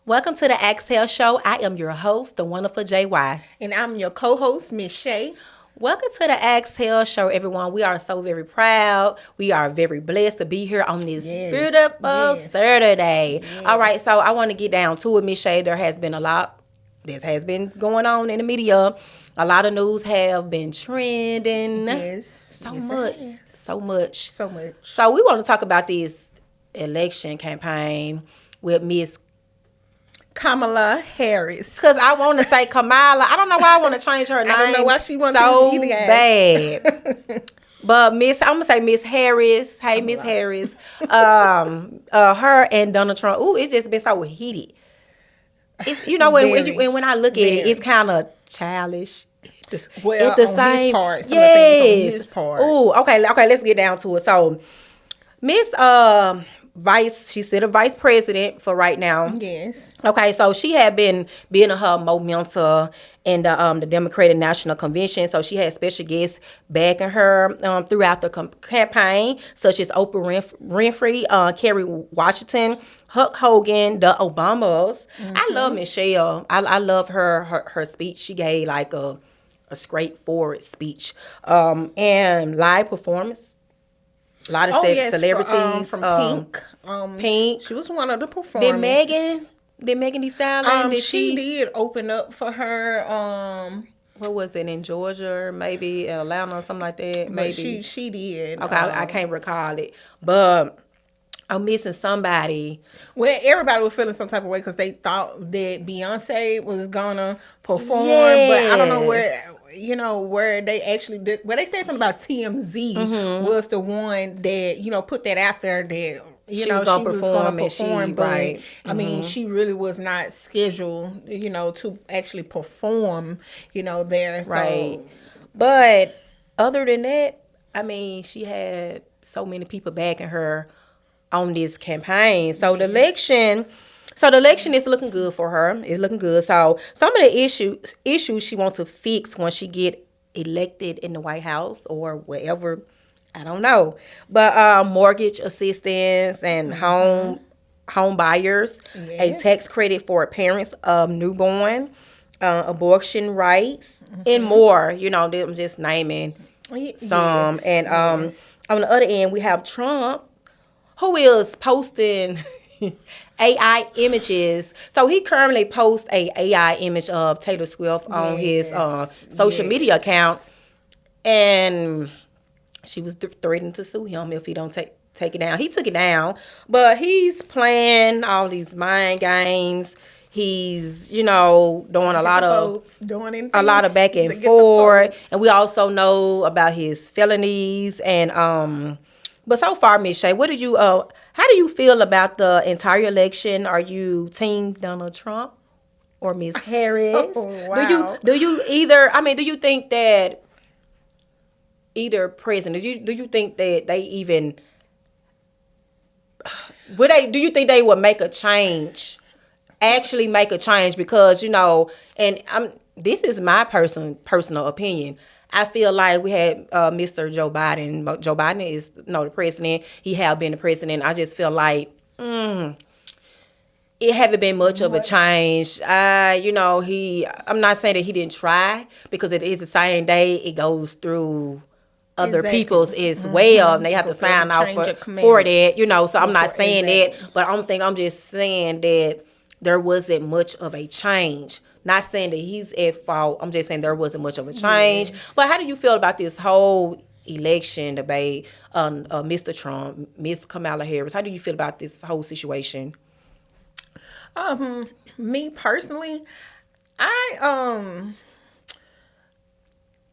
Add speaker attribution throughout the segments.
Speaker 1: Welcome to the Exhale Show. I am your host, the WonderfulJY.
Speaker 2: And I'm your co-host, Mz Shay.
Speaker 1: Welcome to the Exhale Show, everyone. We are so very proud. We are very blessed to be here on this beautiful Saturday. Yes. All right, so I want to get down to it, Mz Shay. There has been a lot that has been going on in the media. A lot of news have been trending.
Speaker 2: Yes.
Speaker 1: So much.
Speaker 2: So
Speaker 1: we want to talk about this election campaign with Miss
Speaker 2: Kamala Harris.
Speaker 1: Because I want to say Kamala. I don't know why I want to change her name.
Speaker 2: I don't know why she wants
Speaker 1: so
Speaker 2: to
Speaker 1: bad. But I'm going to say Miss Harris. Hey, Miss Harris. Her and Donald Trump. Ooh, it's just been so heated. It's, when I look at it, it's kind of childish.
Speaker 2: Well,
Speaker 1: at the
Speaker 2: on
Speaker 1: same
Speaker 2: his part.
Speaker 1: Yes.
Speaker 2: Some of the things on his part.
Speaker 1: Ooh, okay, let's get down to it. So, Miss she's still a vice president for right now.
Speaker 2: Yes.
Speaker 1: Okay, so she had been being her momentum in the Democratic National Convention. So she had special guests backing her throughout the campaign, such as Oprah Winfrey, Kerry Washington, Hulk Hogan, the Obamas. Mm-hmm. I love Michelle. I love her speech. She gave like a straightforward speech and live performance. A lot of celebrities
Speaker 2: from Pink.
Speaker 1: Pink.
Speaker 2: She was one of the performers.
Speaker 1: Did Megan Thee Stallion?
Speaker 2: She did open up for her.
Speaker 1: What was it in Georgia? Maybe in Atlanta or something like that. Maybe
Speaker 2: she did.
Speaker 1: Okay, I can't recall it, but I'm missing somebody.
Speaker 2: Well, everybody was feeling some type of way because they thought that Beyonce was gonna perform,
Speaker 1: yes.
Speaker 2: But I don't know where they actually did. Well, they said something about TMZ was the one that put that out there that she was gonna perform, but
Speaker 1: right.
Speaker 2: I mean, she really was not scheduled, to actually perform, there.
Speaker 1: Right. So. But other than that, I mean, she had so many people backing her on this campaign. So the election is looking good for her. It's looking good. So some of the issues she wants to fix when she get elected in the White House or wherever, I don't know. But mortgage assistance and home buyers, a tax credit for parents of newborn, abortion rights, and more. I'm just naming some. And on the other end, we have Trump, who is posting AI images. So he currently posts a AI image of Taylor Swift on his social media account, and she was threatening to sue him if he don't take it down. He took it down, but he's playing all these mind games. He's doing a lot of back and forth, and we also know about his felonies and But so far, Mz Shay, what did you? How do you feel about the entire election? Are you team Donald Trump or Miss Harris?
Speaker 2: Wow.
Speaker 1: Do you either? I mean, do you think that either president? Do you think that they even would they? Do you think they would make a change? Actually, make a change because and this is my personal opinion. I feel like we had Mr. Joe Biden. Joe Biden is the president. He have been the president. I just feel like it haven't been much of a change. I'm not saying that he didn't try because it is the same day it goes through other people's as well. And they have to sign off for that. So I'm not saying that, but I'm just saying that there wasn't much of a change. Not saying that he's at fault. I'm just saying there wasn't much of a change. Yes. But how do you feel about this whole election debate? Mr. Trump, Miss Kamala Harris. How do you feel about this whole situation?
Speaker 2: Me personally, I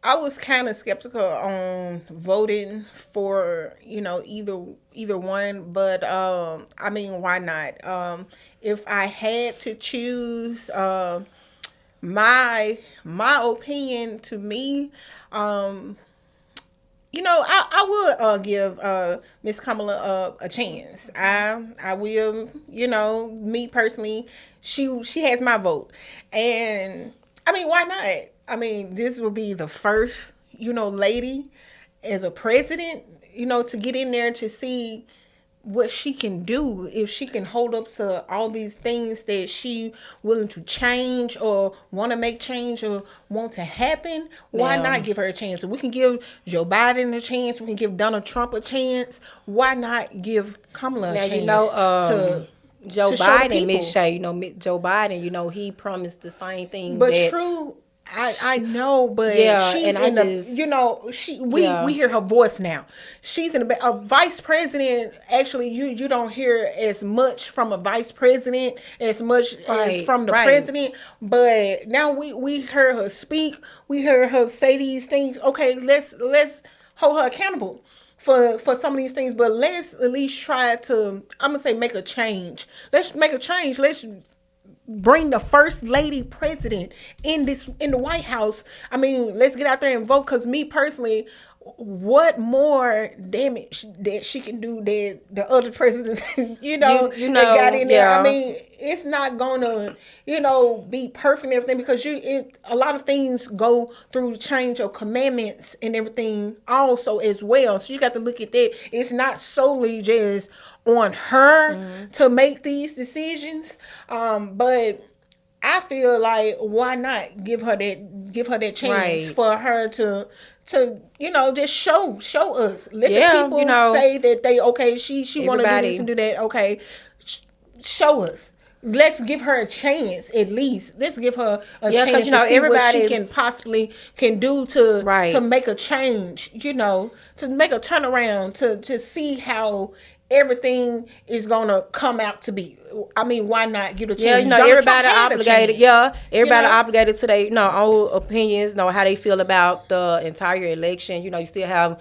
Speaker 2: was kind of skeptical on voting for either one, but I mean, why not? If I had to choose. My opinion to me, I would give Miss Kamala a chance. I will, me personally, she has my vote, and I mean, why not? I mean, this will be the first, lady as a president, to get in there to see what she can do, if she can hold up to all these things that she willing to change or want to make change or want to happen, why
Speaker 1: Now-
Speaker 2: not give her a chance? If we can give Joe Biden a chance, we can give Donald Trump a chance, why not give Kamala a
Speaker 1: Now,
Speaker 2: chance
Speaker 1: you know,
Speaker 2: to
Speaker 1: Joe
Speaker 2: to show the
Speaker 1: Biden, Mz
Speaker 2: people?
Speaker 1: Shay, you know, Joe Biden, you know, he promised the same thing.
Speaker 2: But
Speaker 1: that,
Speaker 2: true, I know, but
Speaker 1: Yeah,
Speaker 2: she's
Speaker 1: and I
Speaker 2: in the,
Speaker 1: just-
Speaker 2: you know, we
Speaker 1: Yeah.
Speaker 2: hear her voice now. She's in a vice president. Actually, you don't hear as much from a vice president as much as
Speaker 1: Right,
Speaker 2: from the
Speaker 1: right.
Speaker 2: president. But now we heard her speak. We heard her say these things. Okay, let's hold her accountable for some of these things. But let's at least try to, I'm gonna say, make a change. Let's make a change. Let's bring the first lady president in the White House. I mean, let's get out there and vote. Cause me personally, what more damage that she can do than the other presidents, you know,
Speaker 1: You
Speaker 2: that
Speaker 1: know,
Speaker 2: got in there.
Speaker 1: yeah.
Speaker 2: I mean, it's not gonna, be perfect and everything, because a lot of things go through change of commandments and everything also as well. So you got to look at that. It's not solely just on her to make these decisions. But I feel like, why not give her that chance
Speaker 1: Right.
Speaker 2: for her to just show us. Let
Speaker 1: Yeah,
Speaker 2: the people
Speaker 1: you know,
Speaker 2: say that they she want to do
Speaker 1: everybody-
Speaker 2: this and do that. Okay, show us. Let's give her a chance at least. Let's give her a
Speaker 1: Yeah, 'cause,
Speaker 2: chance
Speaker 1: you know,
Speaker 2: to see what
Speaker 1: everybody-
Speaker 2: she can possibly do to
Speaker 1: Right.
Speaker 2: to make a change. To make a turnaround to see how everything is gonna come out to be. I mean, why not give a chance?
Speaker 1: Yeah, you know,
Speaker 2: Donald Trump
Speaker 1: everybody
Speaker 2: had a
Speaker 1: obligated.
Speaker 2: chance,
Speaker 1: Yeah, everybody
Speaker 2: you know?
Speaker 1: obligated to their, own opinions, know how they feel about the entire election. You know, you still have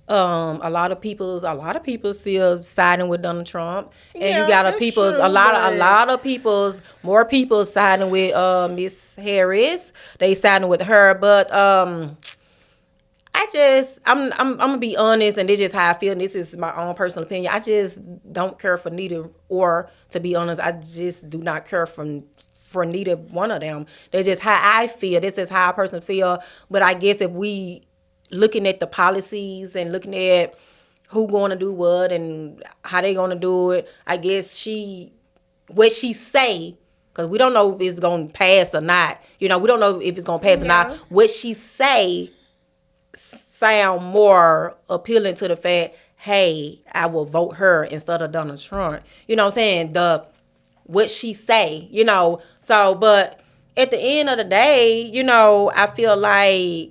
Speaker 1: a lot of people still siding with Donald Trump, and
Speaker 2: Yeah,
Speaker 1: you got
Speaker 2: that's
Speaker 1: people's
Speaker 2: true,
Speaker 1: a lot
Speaker 2: but-
Speaker 1: of people's more people siding with Miss Harris. They siding with her, but I'm gonna be honest, and this is how I feel, and this is my own personal opinion. I just don't care for neither, or to be honest, I just do not care for neither one of them. That's just how I feel. This is how I personally feel. But I guess if we looking at the policies and looking at who going to do what and how they going to do it, I guess what she say, because we don't know if it's going to pass or not. You know, we don't know if it's going to pass or
Speaker 2: Yeah.
Speaker 1: not. What she say sound more appealing to the fact, hey, I will vote her instead of Donald Trump. You know what I'm saying? What she say, So, but at the end of the day, I feel like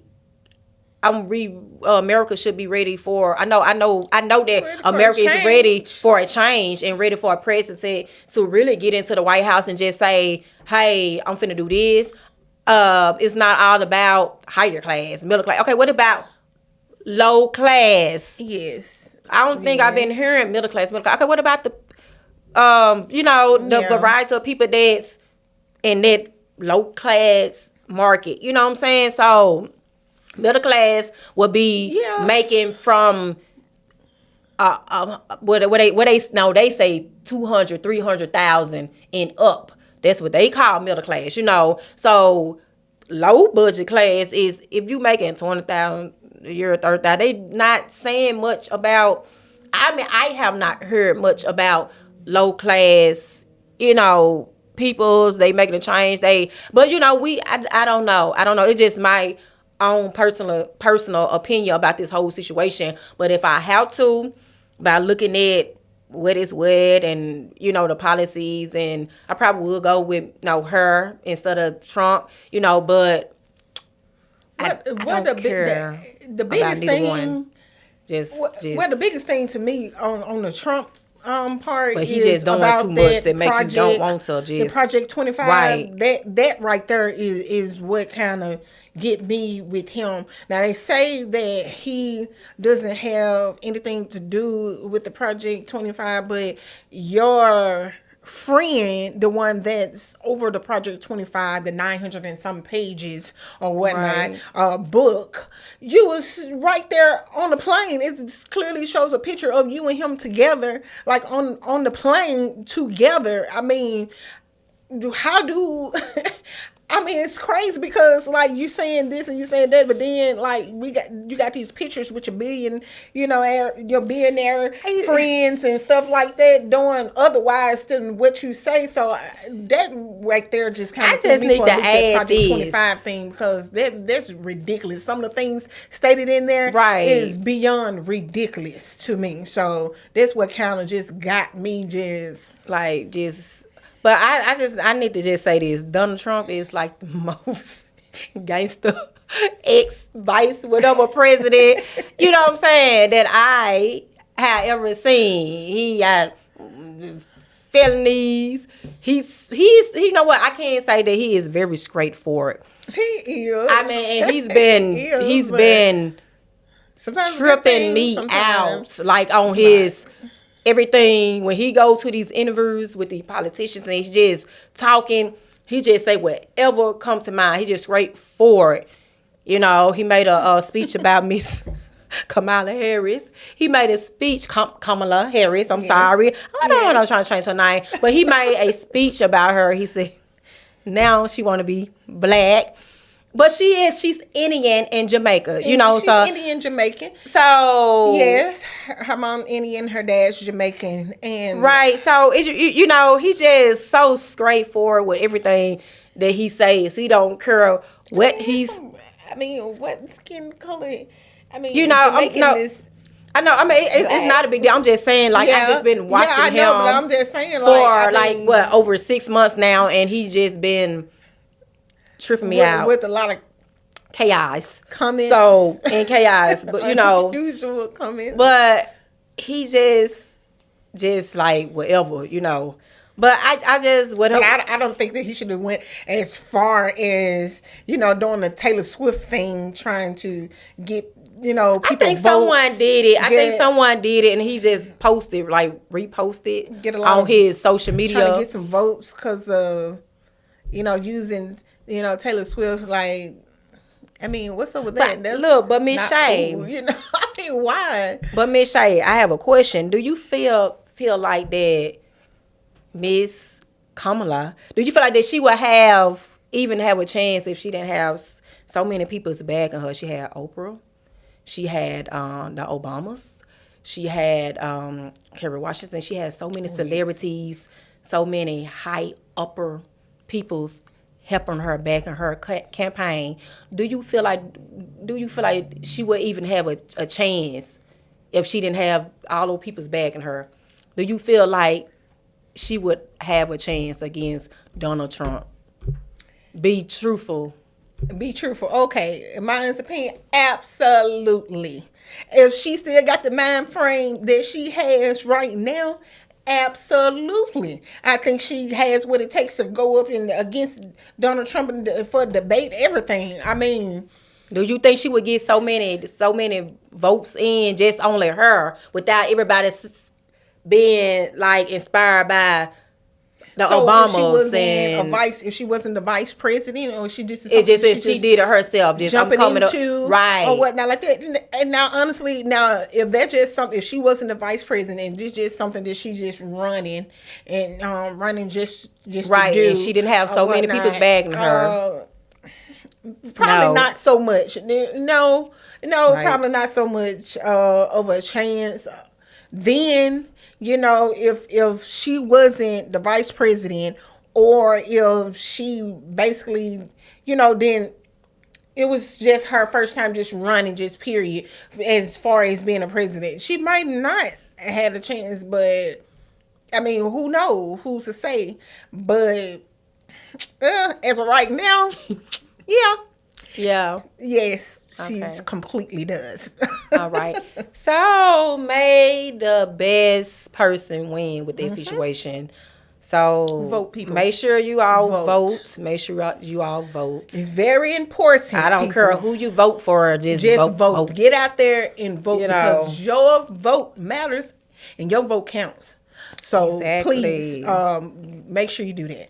Speaker 1: America should be ready for. I know that
Speaker 2: Ready for a
Speaker 1: America is
Speaker 2: change.
Speaker 1: ready for a change and ready for a president to really get into the White House and just say, "Hey, I'm finna do this." It's not all about higher class, middle class. Okay, what about low class?
Speaker 2: Yes.
Speaker 1: I don't think I've been hearing middle class. Okay, what about the
Speaker 2: Yeah.
Speaker 1: variety of people that's in that low class market? You know what I'm saying? So middle class will be
Speaker 2: Yeah.
Speaker 1: making from they say 200, 300,000 and up. That's what they call middle class, So low budget class is if you making 20,000 a year, 30,000. They not saying much about. I mean, I have not heard much about low class, peoples. They making a change. I don't know. It's just my own personal opinion about this whole situation. But if I have to, by looking at what is what and the policies, and I probably will go with her instead of Trump. But I don't care
Speaker 2: the
Speaker 1: about
Speaker 2: biggest
Speaker 1: neither
Speaker 2: thing
Speaker 1: one. Just
Speaker 2: well, the biggest thing to me on the Trump part
Speaker 1: But he
Speaker 2: is
Speaker 1: just doing
Speaker 2: about
Speaker 1: too much
Speaker 2: that
Speaker 1: that make you
Speaker 2: project,
Speaker 1: don't want to
Speaker 2: the
Speaker 1: just
Speaker 2: Project 25.
Speaker 1: Right.
Speaker 2: That right there is what kind of get me with him. Now they say that he doesn't have anything to do with the Project 25, but your friend, the one that's over the Project 25, the 900 and some pages or whatnot, book, you was right there on the plane. It clearly shows a picture of you and him together, like on the plane together. I mean, how do I mean, it's crazy because like you saying this and you saying that, but then like you got these pictures with your your billionaire friends and stuff like that doing otherwise than what you say. So that right there just kind of
Speaker 1: I just need to add
Speaker 2: Project 25
Speaker 1: this.
Speaker 2: thing because that's ridiculous. Some of the things stated in there
Speaker 1: Right.
Speaker 2: is beyond ridiculous to me. So that's what kind of just got me just
Speaker 1: Like, just, but I need to just say this. Donald Trump is like the most gangster ex-vice, whatever president, you know what I'm saying, that I have ever seen. He got felonies. He's you know what? I can't say that he is very straightforward.
Speaker 2: he is.
Speaker 1: I mean, and he's been
Speaker 2: sometimes
Speaker 1: tripping me out, like on his everything when he goes to these interviews with the politicians and he's just talking. He just say whatever comes to mind. He just straightforward. You know, he made a speech about Miss Kamala Harris. He made a speech, Kamala Harris. I'm sorry, I don't know. I'm trying to change her name, but he made a speech about her. He said now she want to be black. But she's Indian and Jamaica, you know.
Speaker 2: She's
Speaker 1: so
Speaker 2: Indian Jamaican.
Speaker 1: So
Speaker 2: yes, her mom Indian, her dad's Jamaican, and
Speaker 1: right. So you know, he's just so straightforward with everything that he says. He don't care what
Speaker 2: what skin color. I mean,
Speaker 1: you know.
Speaker 2: Jamaican
Speaker 1: No,
Speaker 2: is
Speaker 1: I know. I mean, it's not a big deal. I'm just saying, like, I just been watching
Speaker 2: I know,
Speaker 1: him
Speaker 2: but I'm just saying,
Speaker 1: for over 6 months now, and he's just been tripping me out
Speaker 2: with a lot of
Speaker 1: chaos
Speaker 2: comments.
Speaker 1: So in chaos, but you know,
Speaker 2: usual comments.
Speaker 1: But he just like whatever, you know. But I just whatever.
Speaker 2: But I don't think that he should have went as far as doing the Taylor Swift thing, trying to get people.
Speaker 1: I think someone did it. I think someone did it, and he just posted, like reposted, on his social media,
Speaker 2: trying to get some votes because of using Taylor Swift. Like, I mean, what's up with that?
Speaker 1: But Mz Shay,
Speaker 2: cool, I mean, why?
Speaker 1: But Mz Shay, I have a question. Do you feel like that Miss Kamala? Do you feel like that she would even have a chance if she didn't have so many people's backing her? She had Oprah. She had the Obamas. She had Kerry Washington. She had so many celebrities, so many high upper people's helping her, backing her campaign. Do you feel like she would even have a chance if she didn't have all those people's backing her? Do you feel like she would have a chance against Donald Trump? Be truthful.
Speaker 2: Be truthful. Okay, in my opinion, absolutely. If she still got the mind frame that she has right now, absolutely. I think she has what it takes to go up against Donald Trump for debate everything. I mean,
Speaker 1: do you think she would get so many votes in just only her without everybody being like inspired by the Obamas
Speaker 2: if she wasn't the vice president, or she just
Speaker 1: she did it herself, just
Speaker 2: jumping into
Speaker 1: right
Speaker 2: or whatnot like that. And now, honestly, if that's just something, if she wasn't the vice president, and this just something that she just running just
Speaker 1: right,
Speaker 2: to do,
Speaker 1: and she didn't have so many people bagging her.
Speaker 2: Probably not so much. No, right. Probably not so much of a chance. Then, if she wasn't the vice president, or if she basically, then it was just her first time just running, just period, as far as being a president. She might not have had a chance, but I mean, who knows? Who's to say? But as of right now, yeah. Yes, she's completely does.
Speaker 1: All right. So may the best person win with this situation. So
Speaker 2: vote, people.
Speaker 1: Make sure you all vote. Make sure you all vote.
Speaker 2: It's very important.
Speaker 1: I don't care who you vote for. Just vote.
Speaker 2: Get out there and vote, because your vote matters and your vote counts. So please make sure you do that.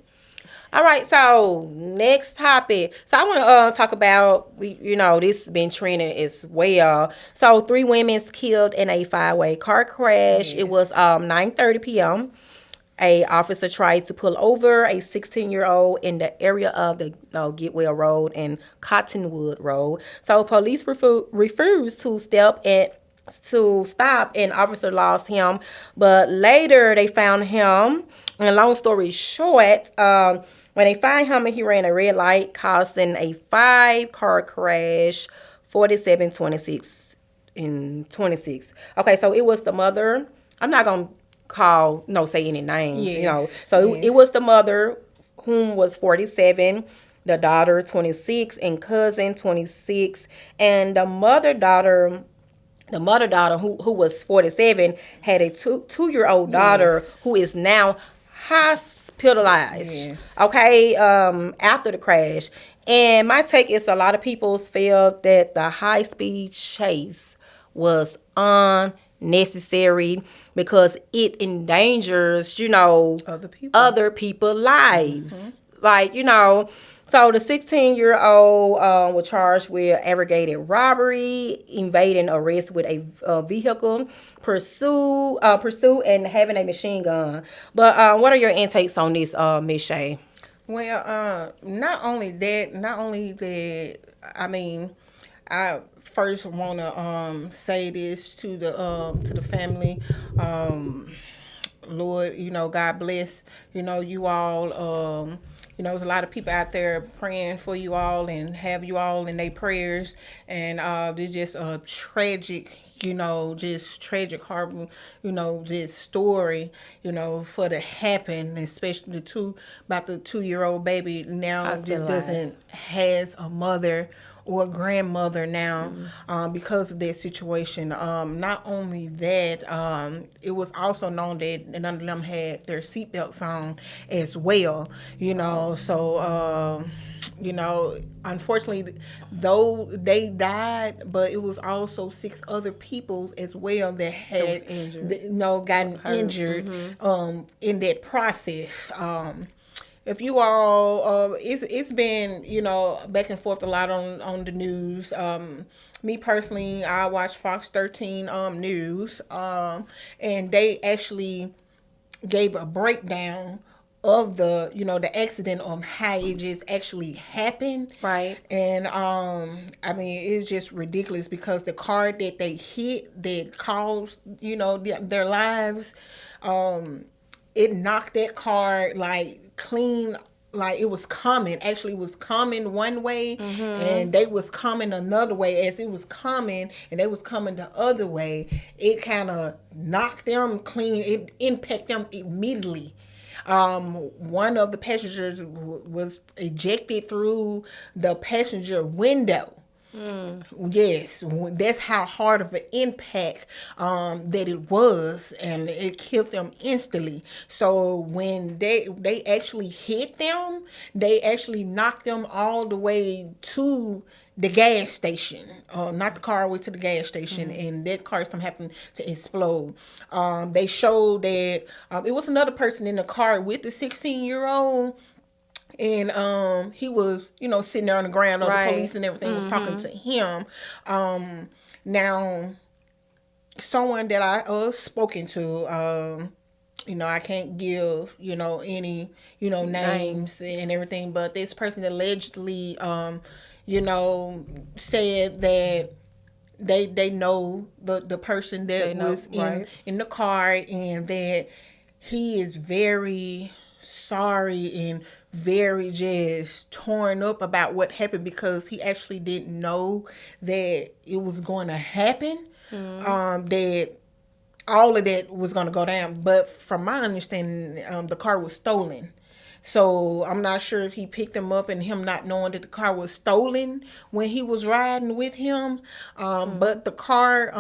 Speaker 1: All right, so next topic. So I want to talk about, this has been trending as well. So 3 women killed in a 5-way car crash. Yes. It was 9:30 p.m. a officer tried to pull over a 16-year-old in the area of the Getwell Road and Cottonwood Road. So police refused to stop, and officer lost him. But later they found him. And long story short, when they find him, he ran a red light, causing a 5-car crash, 4726 in 26. Okay, so it was the mother. I'm not gonna say any names,
Speaker 2: Yes.
Speaker 1: So
Speaker 2: Yes.
Speaker 1: it was the mother, whom was 47, the daughter 26, and cousin 26, and the mother daughter who was 47 had a two-year-old daughter
Speaker 2: Yes.
Speaker 1: who is now hospitalized.
Speaker 2: Yes.
Speaker 1: Okay, after the crash. And my take is a lot of people feel that the high-speed chase was unnecessary because it endangers, other people's lives. Like, so the 16-year-old was charged with aggravated robbery, evading arrest with a vehicle, pursue, and having a machine gun. But what are your intakes on this, Mz Shay?
Speaker 2: Well, not only that, I mean, I first want to say this to the family. Lord, God bless, you all. There's a lot of people out there praying for you all and have you all in their prayers. And this just a tragic, just tragic, horrible, just story, for to happen, especially about the 2-year-old baby now just doesn't has a mother or a grandmother now, because of that situation. Not only that, it was also known that none of them had their seatbelts on as well, So, unfortunately, though they died, but it was also 6 other people as well that had gotten injured in that process. If you all, it's been, back and forth a lot on the news. Me personally, I watch Fox 13 news, and they actually gave a breakdown of the accident on how it just actually happened.
Speaker 1: Right.
Speaker 2: And I mean, it's just ridiculous because the car that they hit that caused, their lives, it knocked that car like clean, like it was coming. Actually, it was coming one way, and they was coming another way. As it was coming, and they was coming the other way, it kind of knocked them clean. It impacted them immediately. One of the passengers was ejected through the passenger window. Yes, that's how hard of an impact that it was, and it killed them instantly. So when they actually hit them, they actually knocked them all the way to the gas station, not the car, way to the gas station, and that car happened to explode. They showed that it was another person in the car with the 16-year-old. And he was, sitting there on the ground, the police and everything was talking to him. Now, someone that I spoken to, I can't give, any, names and everything, but this person allegedly, said that they know the person that was in the car, and that he is very sorry and very just torn up about what happened, because he actually didn't know that it was going to happen, that all of that was going to go down. But from my understanding, the car was stolen. So I'm not sure if he picked him up and him not knowing that the car was stolen when he was riding with him. But the car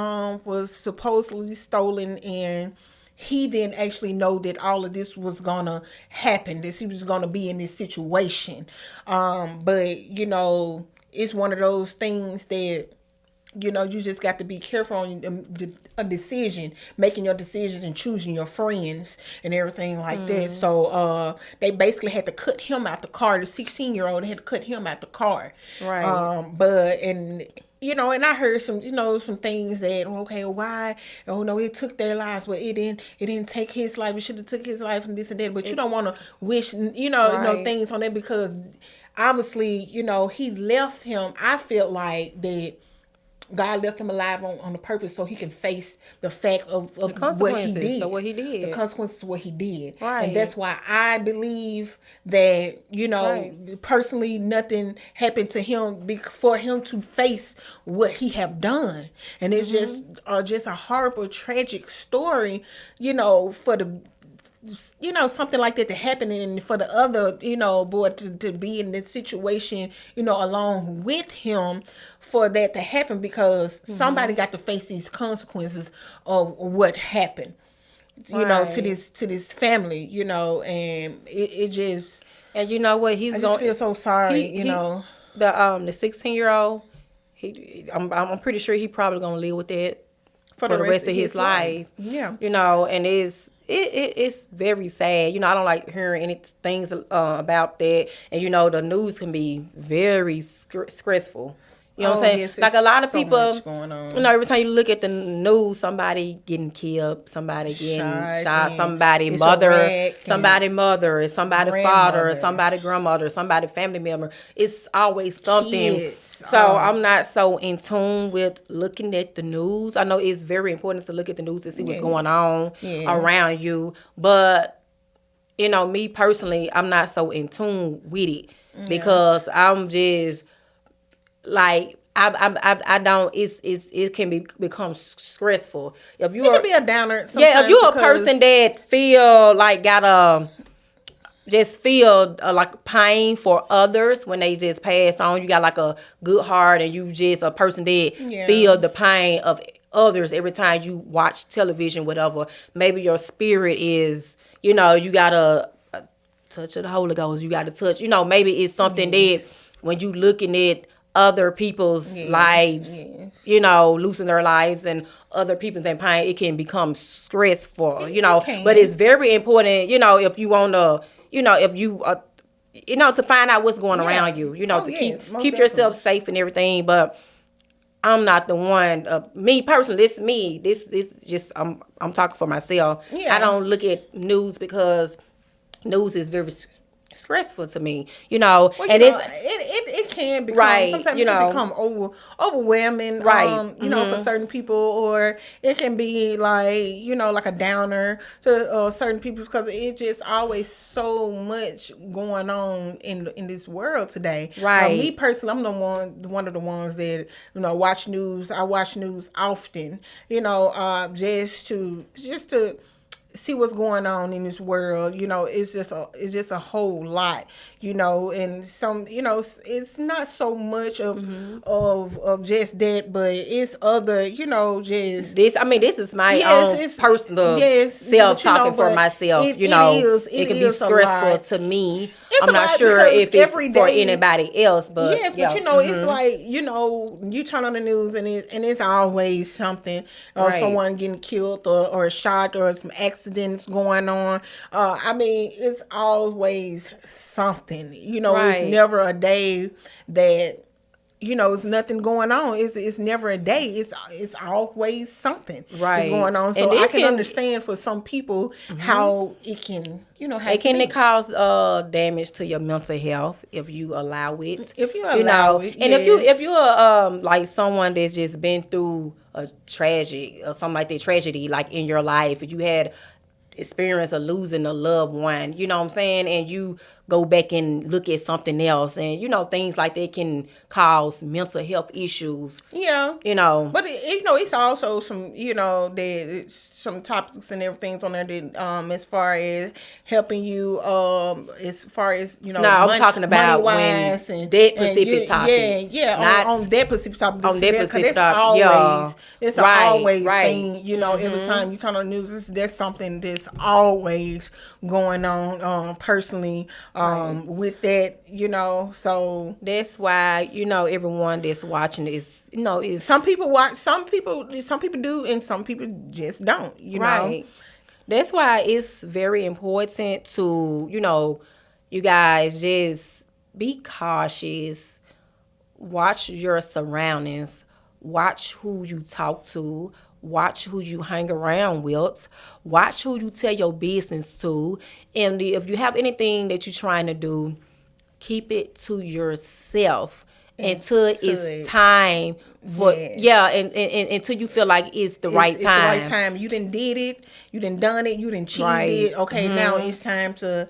Speaker 2: was supposedly stolen, and he didn't actually know that all of this was going to happen, that he was going to be in this situation. But, it's one of those things that, you just got to be careful on a decision, making your decisions and choosing your friends and everything like that. So they basically had to cut him out the car. The 16-year-old had to cut him out the car.
Speaker 1: Right.
Speaker 2: But, and and I heard some things that, okay, why? Oh no, it took their lives, but it didn't take his life. It should have took his life and this and that. But you don't want to wish,
Speaker 1: Right.
Speaker 2: things on that, because obviously, he left him. I felt like that God left him alive on the purpose, so he can face the fact of what he
Speaker 1: Consequences
Speaker 2: did.
Speaker 1: of what he
Speaker 2: The
Speaker 1: did.
Speaker 2: consequences of what he did.
Speaker 1: Right.
Speaker 2: And that's why I believe that,
Speaker 1: Right.
Speaker 2: personally, nothing happened to him for him to face what he have done. And it's just a horrible, tragic story, for the something like that to happen, and for the other, boy to be in that situation, along with him, for that to happen, because somebody got to face these consequences of what happened,
Speaker 1: Right.
Speaker 2: to this family, and it just,
Speaker 1: And you know what? He's
Speaker 2: I just feel so sorry,
Speaker 1: The 16-year-old. I'm pretty sure he probably gonna live with that for the rest of his life.
Speaker 2: Yeah.
Speaker 1: And it's very sad. I don't like hearing any things about that. And the news can be very stressful. You know what I'm saying?
Speaker 2: Yes,
Speaker 1: Like a
Speaker 2: it's
Speaker 1: lot of
Speaker 2: so
Speaker 1: people,
Speaker 2: much going on.
Speaker 1: every time you look at the news, somebody getting killed, somebody getting shot,
Speaker 2: and
Speaker 1: somebody
Speaker 2: it's a
Speaker 1: mother,
Speaker 2: wreck,
Speaker 1: somebody mother, somebody father,
Speaker 2: grandmother.
Speaker 1: somebody grandmother, somebody family member. It's always something.
Speaker 2: Kids.
Speaker 1: So I'm not so in tune with looking at the news. I know it's very important to look at the news to see what's going on around you, but me personally, I'm not so in tune with it because I'm just like I don't. It can become stressful if you
Speaker 2: It can be a downer sometimes.
Speaker 1: if you're a
Speaker 2: because-
Speaker 1: person that feel like just feel like pain for others when they just pass on. You got like a good heart, and you just a person that feel the pain of others every time you watch television, whatever. Maybe your spirit is, you gotta touch of the Holy Ghost. You gotta touch, maybe it's something that when you looking at other people's lives, losing their lives and other people's in pain, it can become stressful, But it's very important, if you want to, if you, to find out what's going around you, to keep yourself safe and everything. But I'm not the one. Me personally, this is me. This just I'm talking for myself.
Speaker 2: Yeah.
Speaker 1: I don't look at news because news is very stressful to me,
Speaker 2: Well,
Speaker 1: and
Speaker 2: it can become
Speaker 1: right,
Speaker 2: sometimes it can become overwhelming,
Speaker 1: right,
Speaker 2: for certain people, or it can be like like a downer to certain people, because it's just always so much going on in this world today.
Speaker 1: Right.
Speaker 2: Me personally, I'm one of the ones that watch news. I watch news often, just to see what's going on in this world. It's just a whole lot, and some, it's not so much of just that, but it's other, just
Speaker 1: this is my own personal self talking for myself. It can be stressful to me. I'm not sure if it's for anybody else, but
Speaker 2: yes, but it's like you turn on the news and it's always something, or someone getting killed or shot, or some accidents going on. It's always something. It's never a day that it's nothing going on. It's never a day. It's always something is going on. So I can understand for some people how it can, how
Speaker 1: it can cause damage to your mental health if you allow it.
Speaker 2: If you allow it,
Speaker 1: and if you're like someone that's just been through a tragic or something like that, tragedy, like in your life, if you had experience of losing a loved one, you know what I'm saying, and you go back and look at something else, and things like that can cause mental health issues.
Speaker 2: Yeah,
Speaker 1: but
Speaker 2: it's also some there's some topics and everything on there that as far as helping you as far as
Speaker 1: I'm talking about when
Speaker 2: and
Speaker 1: that specific topic.
Speaker 2: On that specific topic,
Speaker 1: on that specific topic,
Speaker 2: it's always thing. Every time you turn on the news, there's something that's always going on personally with that, so
Speaker 1: that's why everyone that's watching is
Speaker 2: some people watch, some people do, and some people just don't, know.
Speaker 1: That's why it's very important to you guys just be cautious, watch your surroundings, watch who you talk to, watch who you hang around with, watch who you tell your business to, and if you have anything that you're trying to do, keep it to yourself until it's time for and until you feel like it's the right time.
Speaker 2: It's the right time. You done did it. You done done it. You done cheated it. Okay, now it's time to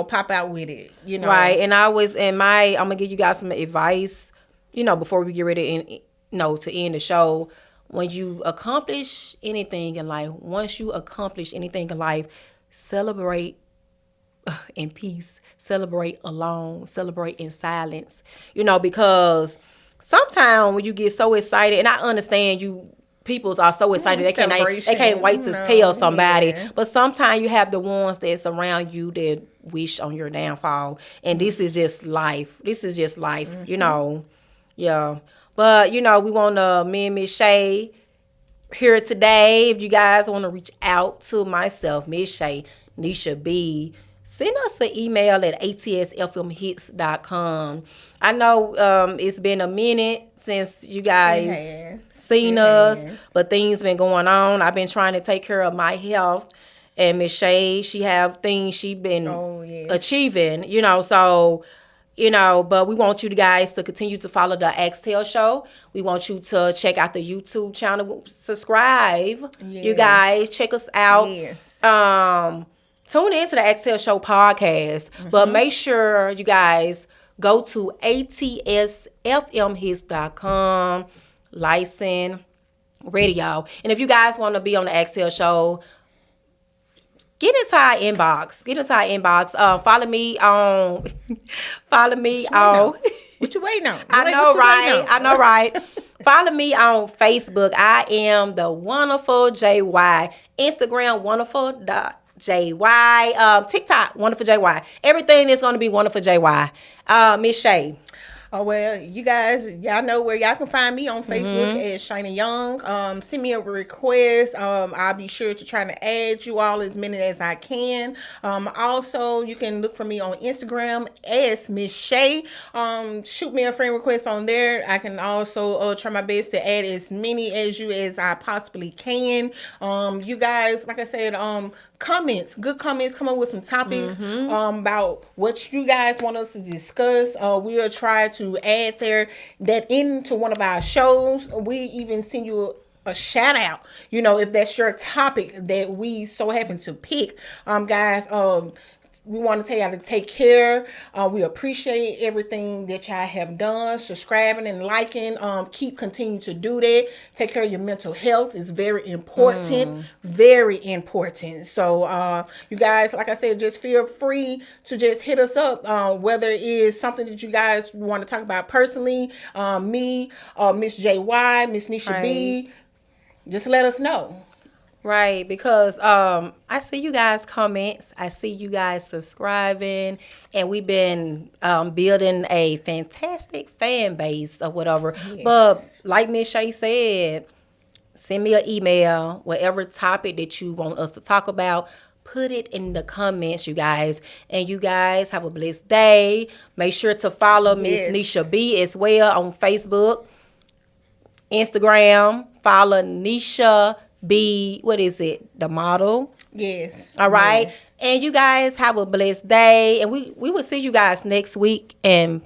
Speaker 2: pop out with it.
Speaker 1: Right. And I'm gonna give you guys some advice. Before we get ready to end the show. When you accomplish anything in life, celebrate in peace, celebrate alone, celebrate in silence. Because sometimes when you get so excited, and I understand people are so excited they can't wait to tell somebody. Yeah. But sometimes you have the ones that surround you that wish on your downfall, and this is just life. Yeah. But, we want me and Mz Shay here today. If you guys want to reach out to myself, Mz Shay, Nisha B, send us an email at atsfmhits.com. I know it's been a minute since you guys seen us, but things been going on. I've been trying to take care of my health. And Mz Shay, she have things she been achieving, so... but we want you guys to continue to follow the Axtel Show. We want you to check out the YouTube channel, subscribe. Yes. You guys, check us out. Yes. Tune in to the Axtel Show podcast. But make sure you guys go to atsfmhits.com, license, radio. And if you guys want to be on the Axtel Show, get into our inbox. Follow me on.
Speaker 2: What you waiting on?
Speaker 1: I know, right? Follow me on Facebook. I am the WonderfulJY. Instagram, wonderful.jy. TikTok, WonderfulJY. Everything is going to be WonderfulJY. Mz Shay.
Speaker 2: Oh, well, you guys, y'all know where y'all can find me on Facebook as Shina Young. Send me a request. I'll be sure to try to add you all as many as I can. Also, you can look for me on Instagram as Mz Shay. Shoot me a friend request on there. I can also try my best to add as many as you as I possibly can. You guys, like I said, good comments, come up with some topics about what you guys want us to discuss. We'll try to add that into one of our shows. We even send you a shout out, if that's your topic that we so happen to pick. Guys, we want to tell y'all to take care. We appreciate everything that y'all have done, subscribing and liking. Continue to do that. Take care of your mental health. It's very important. Very important. So, you guys, like I said, just feel free to just hit us up. Whether it is something that you guys want to talk about personally, me, Mz JY, Miss Nisha B, just let us know.
Speaker 1: Right, because I see you guys' comments, I see you guys subscribing, and we've been building a fantastic fan base or whatever. Yes. But like Mz Shay said, send me an email, whatever topic that you want us to talk about. Put it in the comments, you guys. And you guys have a blessed day. Make sure to follow Miss Nisha B as well on Facebook, Instagram. Follow Nisha B, what is it? The model.
Speaker 2: Yes.
Speaker 1: All right. Yes. And you guys have a blessed day. And we will see you guys next week. And